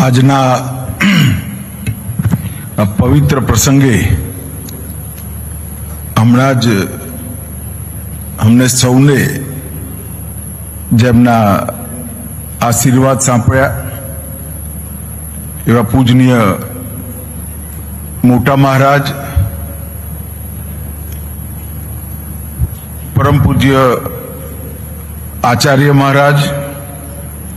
આજના પવિત્ર પ્રસંગે હમણાં જ અમને સૌને જેમના આશીર્વાદ સાંપડ્યા એવા પૂજનીય મોટા મહારાજ, પરમ પૂજ્ય આચાર્ય મહારાજ,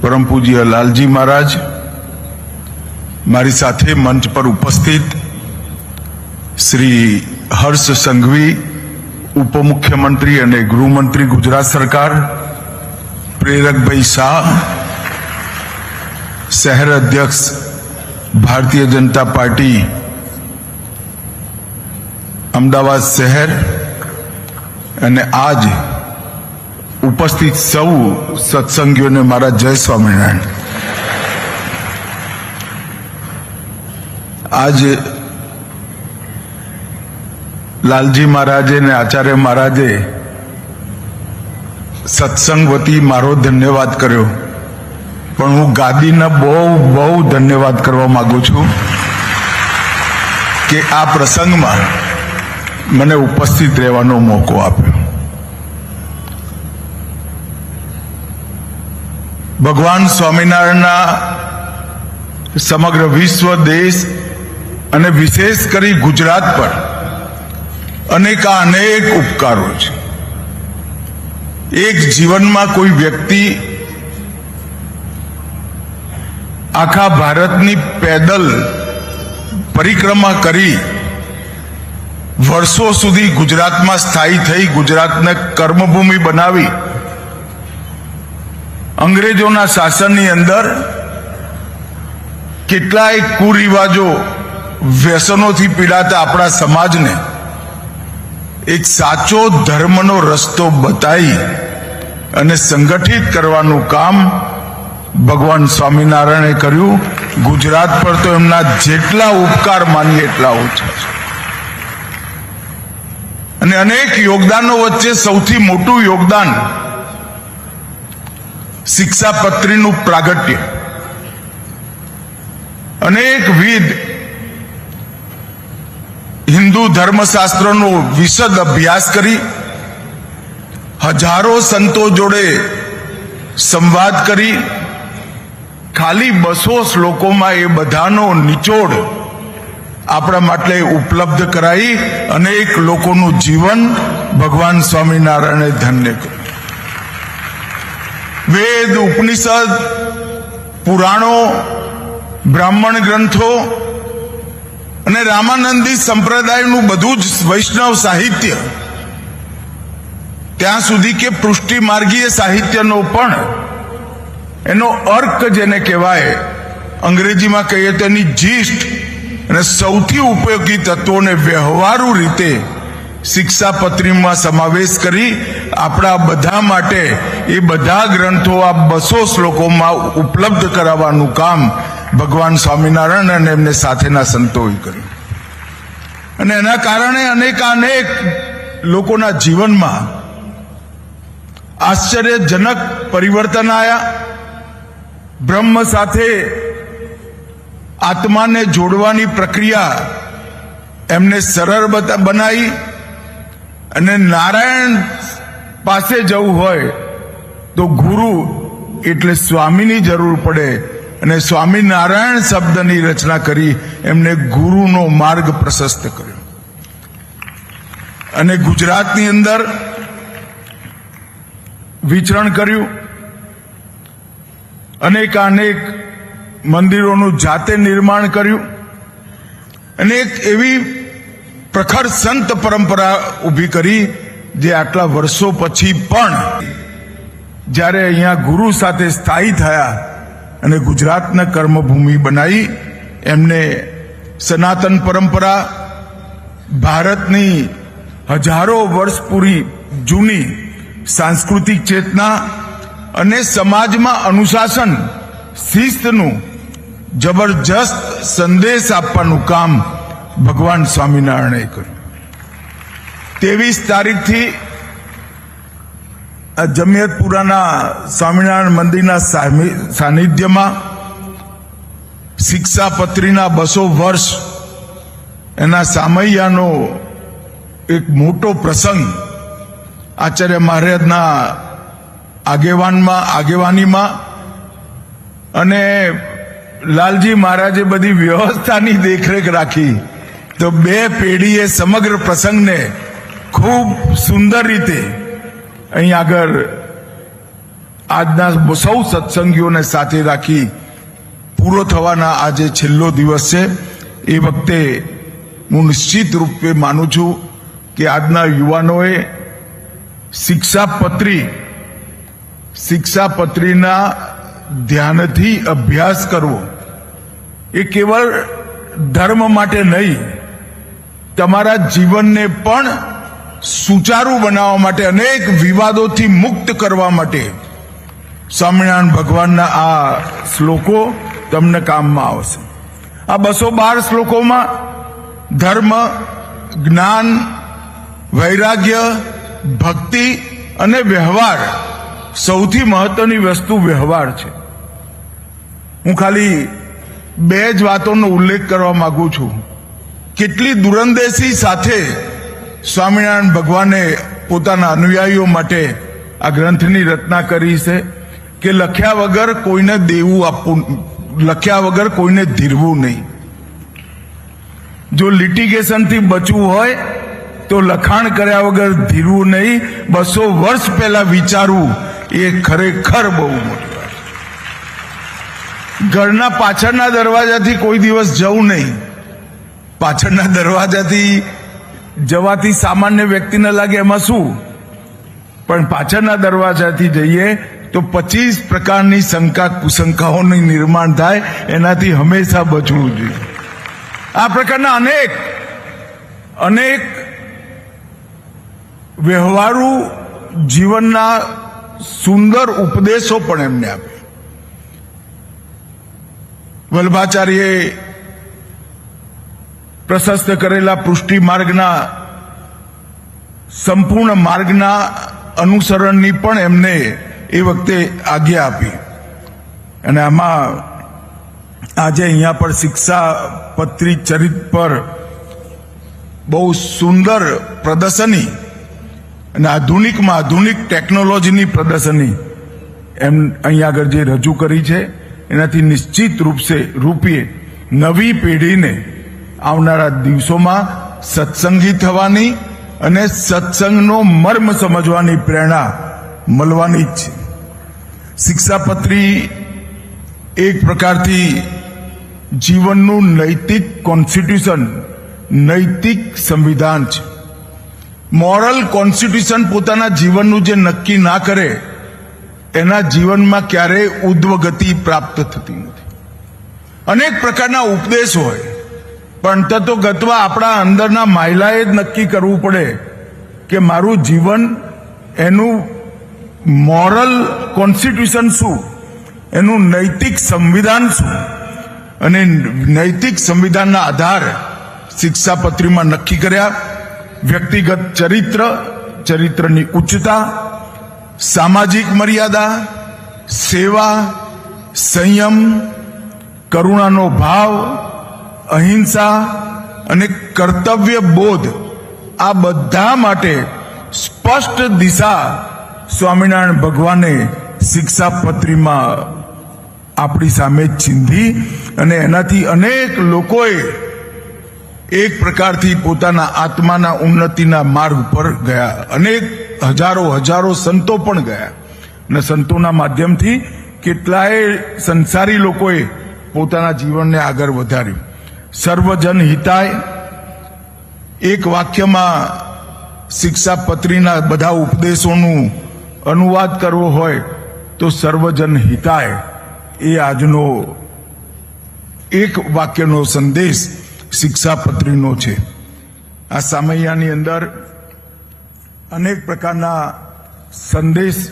પરમ પૂજ્ય લાલજી મહારાજ, મારી સાથે મંચ પર ઉપસ્થિત શ્રી હર્ષ સંઘવી, ઉપમુખ્યમંત્રી અને ગૃહમંત્રી ગુજરાત સરકાર, પ્રેરકભાઈ શાહ, શહેર અધ્યક્ષ ભારતીય જનતા પાર્ટી અમદાવાદ શહેર, અને આજ ઉપસ્થિત સૌ સત્સંગીઓને મારા જય સ્વામિનારાયણ। આજ લાલજી મહારાજે ને આચાર્ય મહારાજે સત્સંગ વતી મારો ધન્યવાદ કર્યો, પણ હું ગાદીના બહુ ધન્યવાદ કરવા માંગુ છું કે આ પ્રસંગમાં મને ઉપસ્થિત રહેવાનો મોકો આપ્યો। ભગવાન સ્વામિનારાયણના સમગ્ર વિશ્વ, દેશ અને વિશેષ કરી ગુજરાત પર અનેક ઉપકારો છે। એક જીવનમાં કોઈ વ્યક્તિ આખા ભારતની પેદલ પરિક્રમા કરી વર્ષો સુધી ગુજરાતમાં સ્થાયી થઈ, ગુજરાતને કર્મભૂમિ બનાવી, અંગ્રેજોના શાસનની અંદર કેટલાય કુરિવાજો, વ્યસનોથી પીડાતા આપણા સમાજને એક સાચો ધર્મનો રસ્તો બતાવી અને સંગઠિત કરવાનું કામ ભગવાન સ્વામિનારાયણે કર્યું। ગુજરાત પર તો એમના જેટલા ઉપકાર માનીએ એટલા ઓછા છે, અને અનેક યોગદાનો વચ્ચે સૌથી મોટું યોગદાન શિક્ષાપત્રીનું પ્રાગટ્ય। અનેકવિધ હિન્દુ ધર્મશાસ્ત્રનો વિશદ અભ્યાસ કરી, હજારો સંતો જોડે સંવાદ કરી, ખાલી 200 શ્લોકોમાં એ બધાનો નિચોડ આપણા માટે ઉપલબ્ધ કરાઈ અનેક લોકોનું જીવન ભગવાન સ્વામિનારાયણે ધન્ય કર્યું। વેદ, ઉપનિષદ, પુરાણો, બ્રાહ્મણ ગ્રંથો અને રામાનંદી સંપ્રદાયનું બધું જ વૈષ્ણવ સાહિત્ય, ત્યાં સુધી કે પૃષ્ટિ માર્ગીય સાહિત્યનો પણ એનો અર્ક જેને કહેવાય, અંગ્રેજીમાં કહીએ તો એની જીસ્ટ અને સૌથી ઉપયોગી તત્વોને વ્યવહારુ રીતે શિક્ષાપત્રીમાં સમાવેશ કરી આપણા બધા માટે એ બધા ગ્રંથો આ 200 શ્લોકોમાં ઉપલબ્ધ કરાવવાનું કામ ભગવાન સ્વામિનારાયણ અને એમને સાથેના સંતોએ કર્યું, અને એના કારણે અનેક લોકોના જીવનમાં આશ્ચર્યજનક પરિવર્તન આવ્યા। બ્રહ્મ સાથે આત્માને જોડવાની પ્રક્રિયા એમને સરળ બનાવી, અને નારાયણ પાસે જવું હોય તો ગુરુ એટલે સ્વામીની જરૂર પડે, અને સ્વામિનારાયણ શબ્દની રચના કરી એમને ગુરુનો માર્ગ પ્રશસ્ત કર્યો। અને ગુજરાતની અંદર વિચરણ કર્યું, અનેક મંદિરોનું જાતે નિર્માણ કર્યું, અને એક એવી પ્રખર સંત પરંપરા ઊભી કરી જે આટલા વર્ષો પછી પણ જ્યારે અહીંયા ગુરુ સાથે સ્થાયી થયા અને ગુજરાતને કર્મભૂમિ બનાવી, એમને સનાતન પરંપરા, ભારતની હજારો વર્ષ પૂરી જૂની સાંસ્કૃતિક ચેતના અને સમાજમાં અનુશાસન, શિસ્તનું જબરજસ્ત સંદેશ આપવાનું કામ ભગવાન સ્વામિનારાયણે કર્યું। 23 તારીખથી જમિયતપુરાના સ્વામિનારાયણ મંદિરના સાનિધ્યમાં શિક્ષાપત્રીના 200 વર્ષ એના સામૈયાનો એક મોટો પ્રસંગ આચાર્ય મહારાજના આગેવાનીમાં અને લાલજી મહારાજે બધી વ્યવસ્થાની દેખરેખ રાખી તો 2 પેઢીએ સમગ્ર પ્રસંગને ખૂબ સુંદર રીતે અહીં આગળ આજના સૌ સત્સંગીઓને સાથે રાખી પૂરો થવાના આજે છેલ્લો દિવસ છે. એ વખતે હું નિશ્ચિત રૂપે માનું છું કે આજના યુવાનોએ શિક્ષાપત્રીના ધ્યાનથી અભ્યાસ કરવો એ કેવળ ધર્મ માટે નહીં, તમારા જીવનને પણ સુચારું બનાવવા માટે, અનેક વિવાદોથી મુક્ત કરવા માટે સ્વામિનારાયણ ભગવાનના આ શ્લોકો તમને કામમાં આવશે. આ 212 શ્લોકોમાં ધર્મ, જ્ઞાન, વૈરાગ્ય, ભક્તિ અને વ્યવહાર, સૌથી મહત્વની વસ્તુ વ્યવહાર છે. હું ખાલી 2 જ વાતોનો ઉલ્લેખ કરવા માંગુ છું. કેટલી દૂરંદેશી સાથે સ્વામિનારાયણ ભગવાને પોતાના અનુયાયીઓ માટે આ ગ્રંથની રચના કરી છે કે લખ્યા વગર કોઈને દેવું આપવું, લખ્યા વગર કોઈને ધીરવું નહીં. જો લિટિગેશનથી બચવું હોય તો લખાણ કર્યા વગર ધીરવું નહીં. 200 વર્ષ પહેલા વિચારવું એ ખરેખર બહુ મોટી વાત. ઘરના પાછળના દરવાજાથી કોઈ દિવસ જવું નહીં. પાછળના દરવાજાથી જવાથી સામાન્ય વ્યક્તિને લાગે એમાં શું, પણ પાછળના દરવાજાથી જઈએ તો 25 પ્રકારની શંકા કુશંકાઓનું નિર્માણ થાય. એનાથી હંમેશા બચવું જોઈએ. આ પ્રકારના અનેક વ્યવહારુ જીવનના સુંદર ઉપદેશો પણ એમને આપે. વલ્ભાચાર્યે પ્રશસ્ત કરેલા પૃષ્ટિ માર્ગના સંપૂર્ણ માર્ગના અનુસરણની પણ એમને એ વખતે આજ્ઞા આપી. અને આમાં આજે અહીંયા પર શિક્ષાપત્રી ચરિત્ર પર બહુ સુંદર પ્રદર્શની અને આધુનિકમાં આધુનિક ટેકનોલોજીની પ્રદર્શની એમ અહીંયા આગળ જે રજૂ કરી છે, એનાથી નિશ્ચિત રૂપે નવી પેઢીને આવનારા દિવસોમાં સત્સંગી થવાની અને સત્સંગનો મર્મ સમજવાની પ્રેરણા મળવાની જ છે. શિક્ષાપત્રી એક પ્રકારથી જીવનનું નૈતિક કોન્સ્ટિટ્યુશન, નૈતિક સંવિધાન છે. મોરલ કોન્સ્ટિટ્યુશન પોતાના જીવનનું જે નક્કી ના કરે એના જીવનમાં ક્યારેય ઉદ્વગતિ પ્રાપ્ત થતી નથી. અનેક પ્રકારના ઉપદેશ હોય, પણ તત્વગતવા આપણા અંદરના માયલાએ જ નક્કી કરવું પડે કે મારું જીવન, એનું મોરલ કોન્સ્ટિટ્યુશન શું, એનું નૈતિક સંવિધાન શું. અને નૈતિક સંવિધાનના આધાર શિક્ષાપત્રીમાં નક્કી કર્યા. વ્યક્તિગત ચરિત્રની ઉચ્ચતા, સામાજિક મર્યાદા, સેવા, સંયમ, કરુણાનો ભાવ, અહિંસા અને કર્તવ્ય બોધ, આ બધા માટે સ્પષ્ટ દિશા સ્વામિનારાયણ ભગવાને શિક્ષાપત્રીમાં આપણી સામે ચીંધી. અને એનાથી અનેક લોકોએ એક પ્રકારથી પોતાના આત્માના ઉન્નતિના માર્ગ પર ગયા. અનેક હજારો સંતો પણ ગયા અને સંતોના માધ્યમથી કેટલાય સંસારી લોકોએ પોતાના જીવનને આગળ વધાર્યું. સર્વજન હિતાય, એક વાક્યમાં શિક્ષાપત્રીના બધા ઉપદેશોનું અનુવાદ કરવો હોય તો સર્વજન હિતાય એ આજનો એક વાક્યનો સંદેશ શિક્ષાપત્રીનો છે. આ સામૈયાની અંદર અનેક પ્રકારના સંદેશ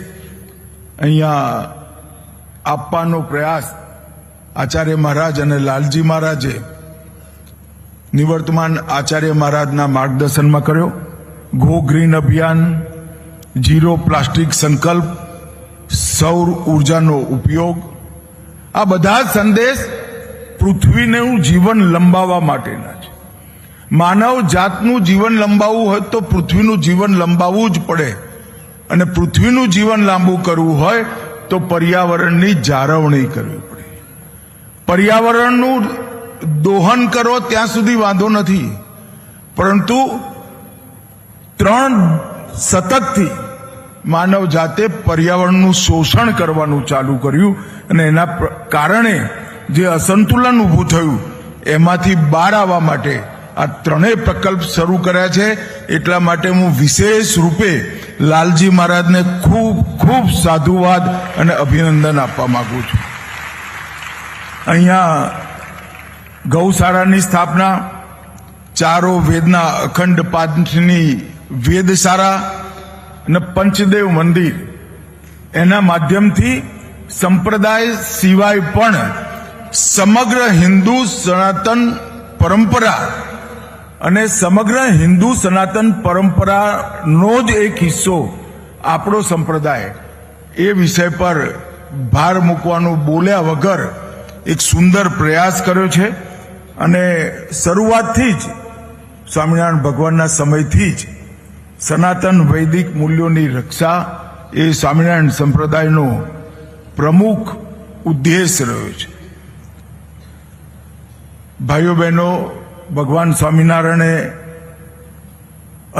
અહીંયા આપવાનો પ્રયાસ આચાર્ય મહારાજ અને લાલજી મહારાજે નિવર્તમાન આચાર્ય મહારાજના માર્ગદર્શનમાં કર્યો. ગો ગ્રીન અભિયાન, ઝીરો પ્લાસ્ટિક સંકલ્પ, સૌર ઉર્જાનો ઉપયોગ, આ બધા સંદેશ પૃથ્વીનું જીવન લંબાવવા માટેના છે. માનવ જાતનું જીવન લંબાવવું હોય તો પૃથ્વીનું જીવન લંબાવવું જ પડે, અને પૃથ્વીનું જીવન લાંબુ કરવું હોય તો પર્યાવરણની જાળવણી કરવી પડે. પર્યાવરણનું દોહન કરો ત્યાં સુધી વાંધો નથી, પરંતુ 3 શતકથી માનવ જાતે પર્યાવરણનું શોષણ કરવાનું ચાલુ કર્યું, અને એના કારણે જે અસંતુલન ઊભું થયું એમાંથી બહાર આવવા માટે આ 3 પ્રકલ્પ શરૂ કર્યા છે. એટલા માટે હું વિશેષ રૂપે લાલજી મહારાજને ખૂબ ખૂબ સાધુવાદ અને અભિનંદન આપવા માંગુ છું. અહીંયા ગૌશાળાની સ્થાપના, ચારો વેદના અખંડ પાઠની વેદશાળા અને પંચદેવ મંદિર, એના માધ્યમથી સંપ્રદાય સિવાય પણ સમગ્ર હિન્દુ સનાતન પરંપરા અને સમગ્ર હિન્દુ સનાતન પરંપરાનો જ એક હિસ્સો આપણો સંપ્રદાય, એ વિષય પર ભાર મૂકવાનું બોલ્યા વગર એક સુંદર પ્રયાસ કર્યો છે. અને શરૂઆતથી જ સ્વામિનારાયણ ભગવાનના સમયથી જ સનાતન વૈદિક મૂલ્યોની રક્ષા એ સ્વામિનારાયણ સંપ્રદાયનો પ્રમુખ ઉદ્દેશ રહ્યો છે. ભાઈઓ બહેનો, ભગવાન સ્વામિનારાયણે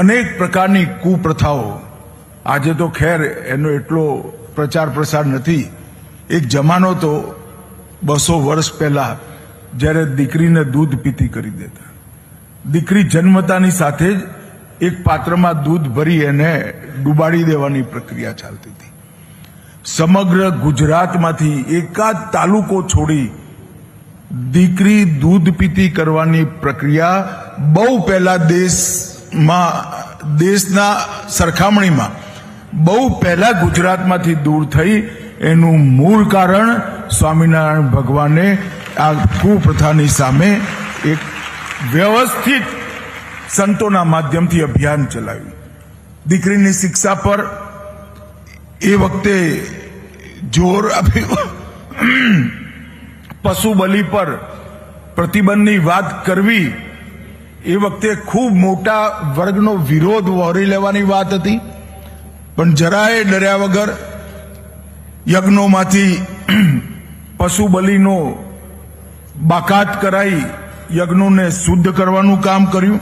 અનેક પ્રકારની કુપ્રથાઓ, આજે તો ખેર એનો એટલો પ્રચાર પ્રસાર નથી, એક જમાનો તો 200 વર્ષ પહેલા જ્યારે દીકરીને દૂધ પીતી કરી દેતા, દીકરી જન્મતાની સાથે જ એક પાત્રમાં દૂધ ભરી એને ડૂબાડી દેવાની પ્રક્રિયા ચાલતી હતી. સમગ્ર ગુજરાતમાંથી એકાદ તાલુકો છોડી દીકરી દૂધ પીતી કરવાની પ્રક્રિયા બહુ પહેલા દેશના સરખામણીમાં બહુ પહેલા ગુજરાતમાંથી દૂર થઈ. એનું મૂળ કારણ સ્વામિનારાયણ ભગવાને આ કુપ્રથાની સામે એક વ્યવસ્થિત સંતોના માધ્યમથી અભિયાન ચલાવ્યું. દીકરીની શિક્ષા પર એ વખતે જોર આપ્યું. પશુ બલિ પર પ્રતિબંધની વાત કરવી એ વખતે ખૂબ મોટા વર્ગનો વિરોધ વહોરી લેવાની વાત હતી, પણ જરાય ડર્યા વગર યજ્ઞોમાંથી પશુ બલિનો બાકાત કરાઈ યજ્ઞોને શુદ્ધ કરવાનું કામ કર્યું.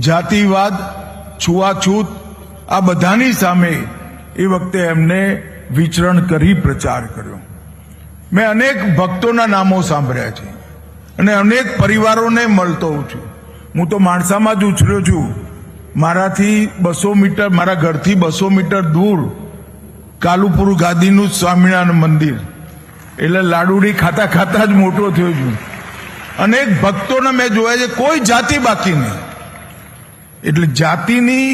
જાતિવાદ, છૂઆછૂત, આ બધાની સામે એ વખતે એમને વિચરણ કરી પ્રચાર કર્યો. મેં અનેક ભક્તોના નામો સાંભળ્યા છે અને અનેક પરિવારોને મળતો હોઉં છું. હું તો માણસામાં જ ઉછર્યો છું. મારાથી 200 મીટર, મારા ઘરથી 200 મીટર દૂર કાલુપુર ગાદીનું સ્વામિનારાયણ મંદિર, એટલે લાડુડી ખાતા ખાતા જ મોટો થયો છું. અનેક ભક્તોને મેં જોયા છે, કોઈ જાતિ બાકી નહીં. એટલે જાતિની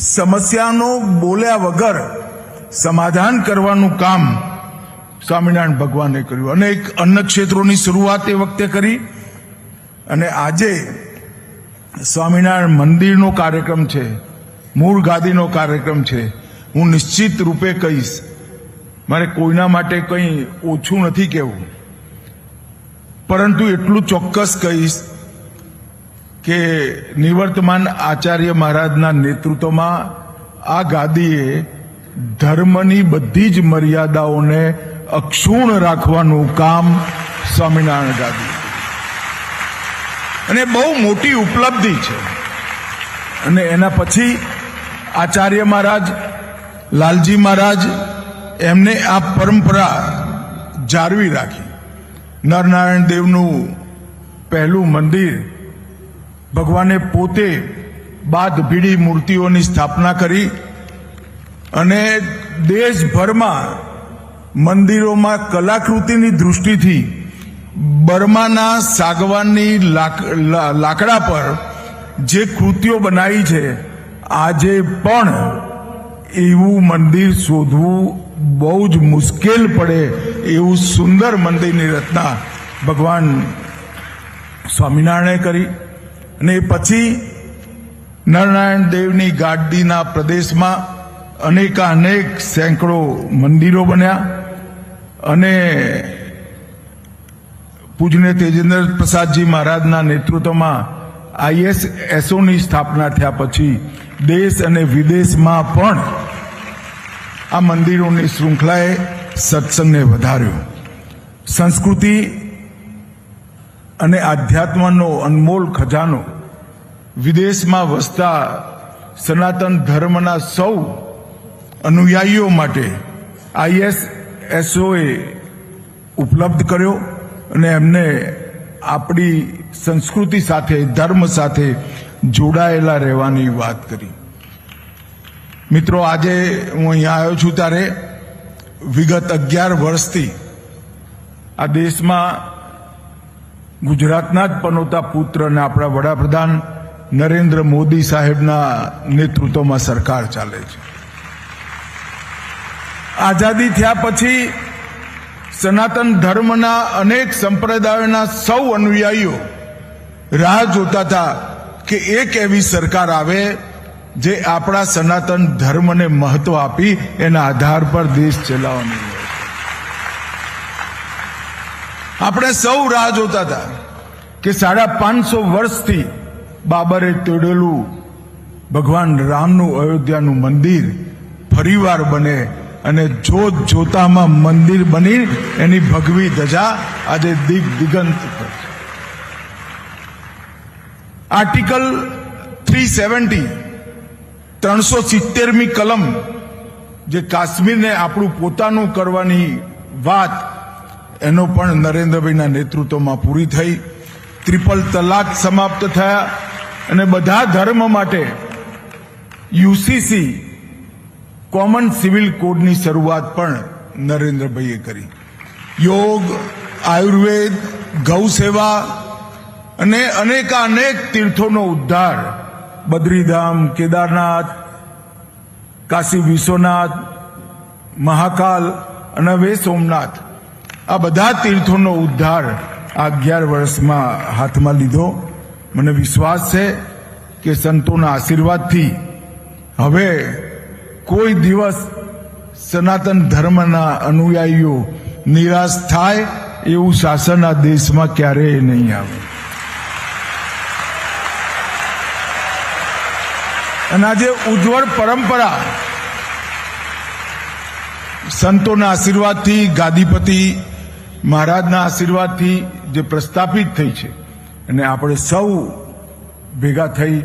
સમસ્યાનો બોલ્યા વગર સમાધાન કરવાનું કામ સ્વામિનારાયણ ભગવાને કર્યું. અને એક અન્ન ક્ષેત્રોની શરૂઆત એ વખતે કરી. અને આજે સ્વામિનારાયણ મંદિરનો કાર્યક્રમ છે, મૂળ ગાદીનો કાર્યક્રમ છે. હું નિશ્ચિત રૂપે કહીશ, મારે કોઈના માટે કંઈ ઓછું નથી કહેવું, પરંતુ એટલું ચોક્કસ કહીશ કે નિવર્તમાન આચાર્ય મહારાજના નેતૃત્વમાં આ ગાદીએ ધર્મની બધી જ મર્યાદાઓને અક્ષુણ્ણ રાખવાનું કામ સ્વામિનારાયણ ગાદી, અને બહુ મોટી ઉપલબ્ધિ છે. અને એના પછી આચાર્ય મહારાજ, લાલજી મહારાજ, એમને આ પરંપરા જાળવી રાખી. નરનારાયણ દેવનું પહેલું મંદિર, ભગવાને પોતે બાદ ભીડી મૂર્તિઓની સ્થાપના કરી અને દેશભરમાં મંદિરોમાં કલાકૃતિની દૃષ્ટિથી બર્માના સાગવાનની લાકડા પર જે કૃતિઓ બનાવી છે, આજે પણ એવું મંદિર શોધવું બહુ જ મુશ્કેલ પડે એવું સુંદર મંદિરની રચના ભગવાન સ્વામિનારાયણે કરી. અને પછી નરનારાયણ દેવની ગાદીના પ્રદેશમાં અનેક સેંકડો મંદિરો બન્યા. અને પૂજ્ય તેજેન્દ્ર પ્રસાદજી મહારાજના નેતૃત્વમાં ISSOની સ્થાપના થયા પછી દેશ અને વિદેશમાં પણ આ મંદિરોની શૃંખલાએ સત્સંગને વધાર્યો. સંસ્કૃતિ અને આધ્યાત્મનો અનમોલ ખજાનો વિદેશમાં વસતા સનાતન ધર્મના સૌ અનુયાયીઓ માટે ISSOએ ઉપલબ્ધ કર્યો અને એમને આપણી સંસ્કૃતિ સાથે ધર્મ સાથે જોડાયેલા રહેવાની વાત કરી. મિત્રો, આજે હું અહીંયા આવ્યો છું ત્યારે વિગત 11 વર્ષથી આ દેશમાં ગુજરાતના જ પનોતા પુત્ર અને આપણા વડાપ્રધાન નરેન્દ્ર મોદી સાહેબના નેતૃત્વમાં સરકાર ચાલે છે. આઝાદી થયા પછી સનાતન ધર્મના અનેક સંપ્રદાયોના સૌ અનુયાયીઓ રાહ જોતા હતા કે એક એવી સરકાર આવે જે આપણા સનાતન ધર્મને મહત્વ આપી એના આધાર પર દેશ ચલાવવાની. આપણે સૌ રાહ જોતા હતા કે 550 વર્ષથી બાબરે તોડેલું ભગવાન રામનું અયોધ્યાનું મંદિર ફરીવાર બને અને જોત જોતામાં મંદિર બની એની ભગવી ધજા આજે દિગંત પર. આર્ટિકલ 370 કલમ જે કાશ્મીરને આપણું પોતાનું કરવાની વાત એનો પણ નરેન્દ્રભાઈના નેતૃત્વમાં પૂરી થઈ. ટ્રિપલ તલાક સમાપ્ત થયા અને બધા ધર્મ માટે UCC કોમન સિવિલ કોડની શરૂઆત પણ નરેન્દ્રભાઈએ કરી. યોગ, આયુર્વેદ, ગૌ સેવા અને અનેક તીર્થોનો ઉદ્ધાર બદ્રીધામ, કેદારનાથ, કાશી વિશ્વનાથ, મહાકાલ અને હવે સોમનાથ, આ બધા તીર્થોનો ઉદ્ધાર આ 11 વર્ષમાં હાથમાં લીધો. મને વિશ્વાસ છે કે સંતોના આશીર્વાદથી હવે કોઈ દિવસ સનાતન ધર્મના અનુયાયીઓ નિરાશ થાય એવું શાસન આ દેશમાં ક્યારેય નહીં આવે. અને આજે ઉજ્જવળ પરંપરા સંતોના આશીર્વાદથી, ગાદીપતિ મહારાજના આશીર્વાદથી જે પ્રસ્થાપિત થઈ છે અને આપણે સૌ ભેગા થઈ